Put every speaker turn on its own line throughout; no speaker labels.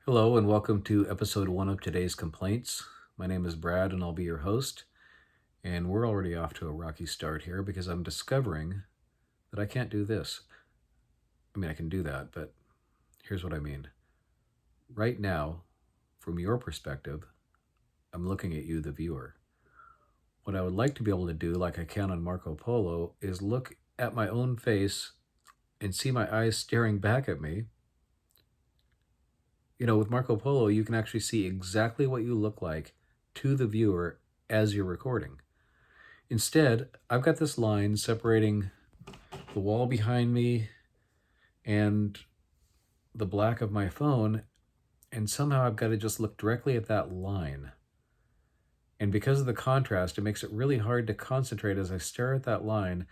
Hello, and welcome to episode 1 of today's complaints. My name is Brad, and I'll be your host. And we're already off to a rocky start here because I'm discovering that I can't do this. I mean, I can do that, but here's what I mean. Right now, from your perspective, I'm looking at you, the viewer. What I would like to be able to do, like I can on Marco Polo, is look at my own face and see my eyes staring back at me. With Marco Polo, you can actually see exactly what you look like to the viewer as you're recording. Instead, I've got this line separating the wall behind me and the black of my phone, and somehow I've got to just look directly at that line. And because of the contrast, it makes it really hard to concentrate as I stare at that line.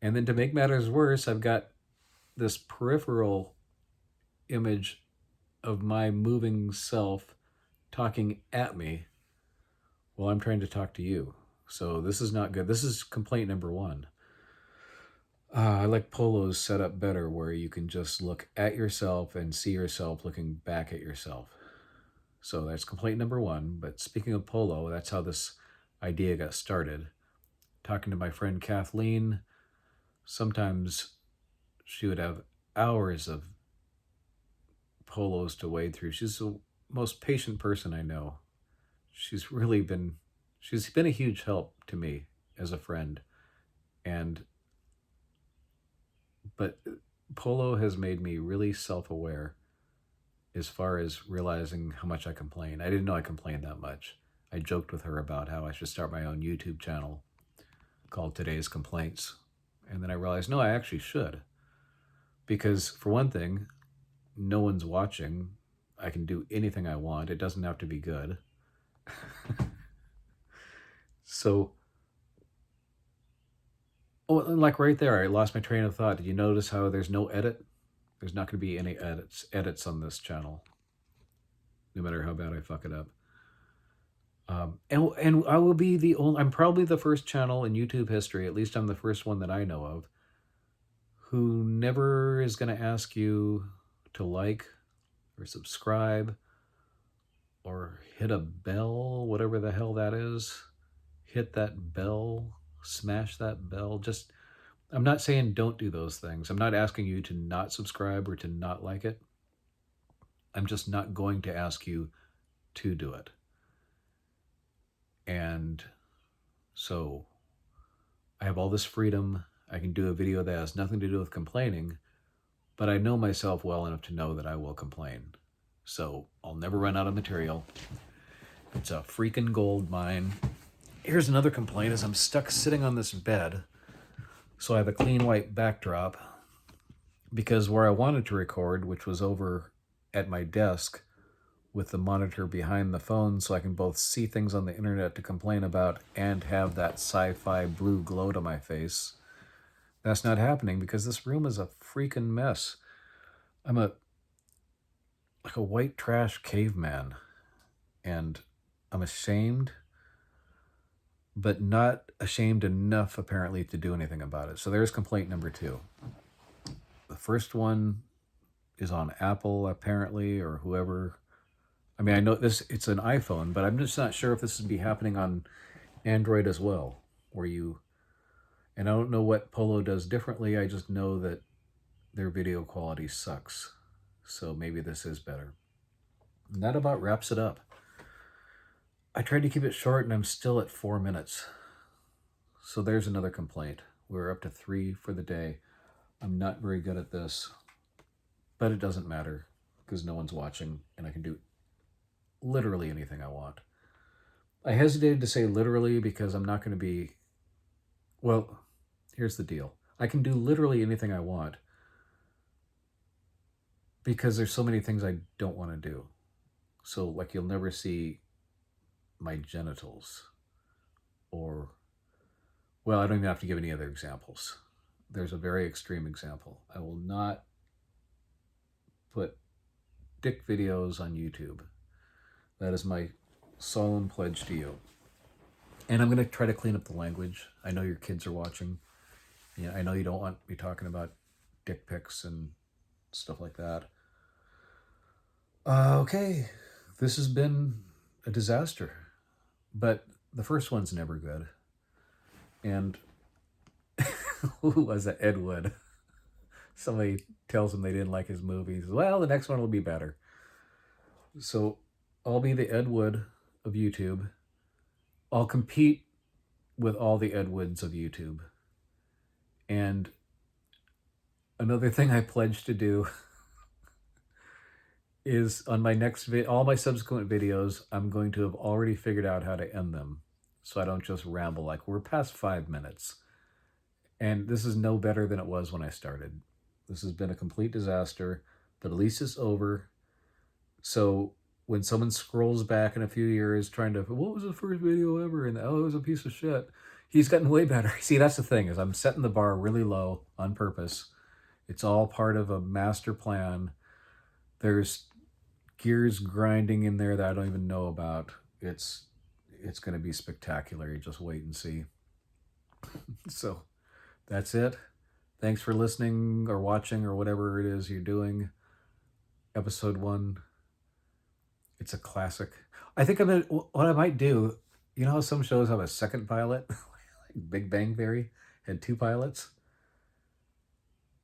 And then to make matters worse, I've got this peripheral image of my moving self talking at me while I'm trying to talk to you. So this is not good. This is complaint number 1. I like Polo's setup better, where you can just look at yourself and see yourself looking back at yourself. So that's complaint number 1. But speaking of Polo, that's how this idea got started. Talking to my friend Kathleen, sometimes she would have hours of Polos to wade through. She's the most patient person I know. She's been a huge help to me as a friend. But Polo has made me really self-aware as far as realizing how much I complain. I didn't know I complained that much. I joked with her about how I should start my own YouTube channel called Today's Complaints. And then I realized, no, I actually should. Because for one thing, no one's watching. I can do anything I want. It doesn't have to be good. So, and like right there, I lost my train of thought. Did you notice how there's no edit? There's not going to be any edits on this channel, no matter how bad I fuck it up. And I will be I'm probably the first channel in YouTube history, at least I'm the first one that I know of, who never is going to ask you to like or subscribe or hit a bell, whatever the hell that is. Hit that bell, smash that bell. I'm not saying don't do those things. I'm not asking you to not subscribe or to not like it. I'm just not going to ask you to do it. And so I have all this freedom. I can do a video that has nothing to do with complaining, but I know myself well enough to know that I will complain. So I'll never run out of material. It's a freaking gold mine. Here's another complaint: is I'm stuck sitting on this bed. So I have a clean white backdrop because where I wanted to record, which was over at my desk with the monitor behind the phone, so I can both see things on the internet to complain about and have that sci-fi blue glow to my face. That's not happening because this room is a freaking mess. I'm like a white trash caveman, and I'm ashamed, but not ashamed enough apparently to do anything about it. So there's complaint number 2. The first one is on Apple apparently, or whoever. I mean, I know it's an iPhone, but I'm just not sure if this would be happening on Android as well, and I don't know what Polo does differently. I just know that their video quality sucks. So maybe this is better. And that about wraps it up. I tried to keep it short and I'm still at 4 minutes. So there's another complaint. We're up to 3 for the day. I'm not very good at this, but it doesn't matter because no one's watching and I can do literally anything I want. I hesitated to say literally because I'm not going to be... Well, here's the deal. I can do literally anything I want because there's so many things I don't want to do. So, like, you'll never see my genitals or... Well, I don't even have to give any other examples. There's a very extreme example. I will not put dick videos on YouTube. That is my solemn pledge to you. And I'm going to try to clean up the language. I know your kids are watching. Yeah, I know you don't want me talking about dick pics and stuff like that. Okay, this has been a disaster, but the first one's never good. And who was it? Ed Wood. Somebody tells him they didn't like his movies. Well, the next one will be better. So I'll be the Ed Wood of YouTube. I'll compete with all the Ed Woods of YouTube. And another thing I pledge to do is on my all my subsequent videos, I'm going to have already figured out how to end them. So I don't just ramble like we're past 5 minutes. And this is no better than it was when I started. This has been a complete disaster, but at least it's over. So when someone scrolls back in a few years trying to, what was the first video ever? And oh, it was a piece of shit. He's gotten way better. See, that's the thing is I'm setting the bar really low on purpose. It's all part of a master plan. There's gears grinding in there that I don't even know about. It's going to be spectacular. You just wait and see. So that's it. Thanks for listening or watching or whatever it is you're doing. Episode 1. It's a classic. I think what I might do, you know how some shows have a second pilot? Like Big Bang Theory had 2 pilots?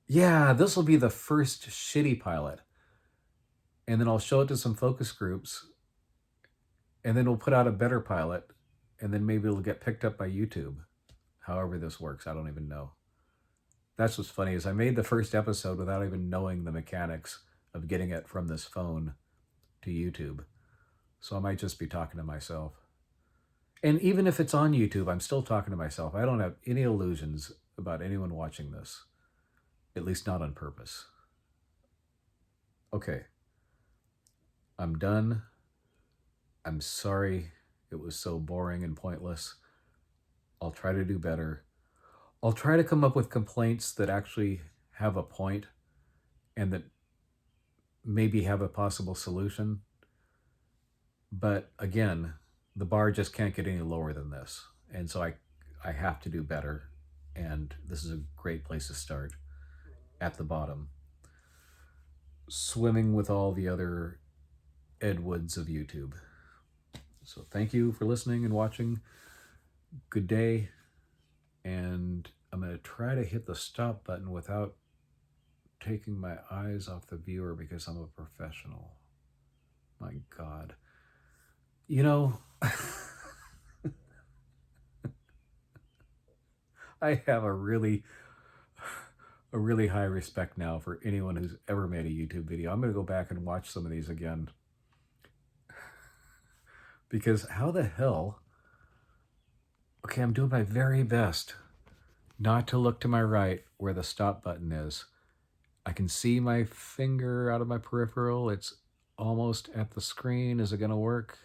Yeah, this will be the first shitty pilot. And then I'll show it to some focus groups. And then we'll put out a better pilot. And then maybe it'll get picked up by YouTube. However this works, I don't even know. That's what's funny is I made the first episode without even knowing the mechanics of getting it from this phone to YouTube. So I might just be talking to myself. And even if it's on YouTube, I'm still talking to myself. I don't have any illusions about anyone watching this, at least not on purpose. Okay. I'm done. I'm sorry it was so boring and pointless. I'll try to do better. I'll try to come up with complaints that actually have a point and that maybe have a possible solution. But again, the bar just can't get any lower than this. And so I have to do better. And this is a great place to start at the bottom. Swimming with all the other Ed Woods of YouTube. So thank you for listening and watching. Good day. And I'm going to try to hit the stop button without taking my eyes off the viewer because I'm a professional. My God. You know, I have a really high respect now for anyone who's ever made a YouTube video. I'm going to go back and watch some of these again. Because how the hell... Okay, I'm doing my very best not to look to my right where the stop button is. I can see my finger out of my peripheral. It's almost at the screen. Is it going to work?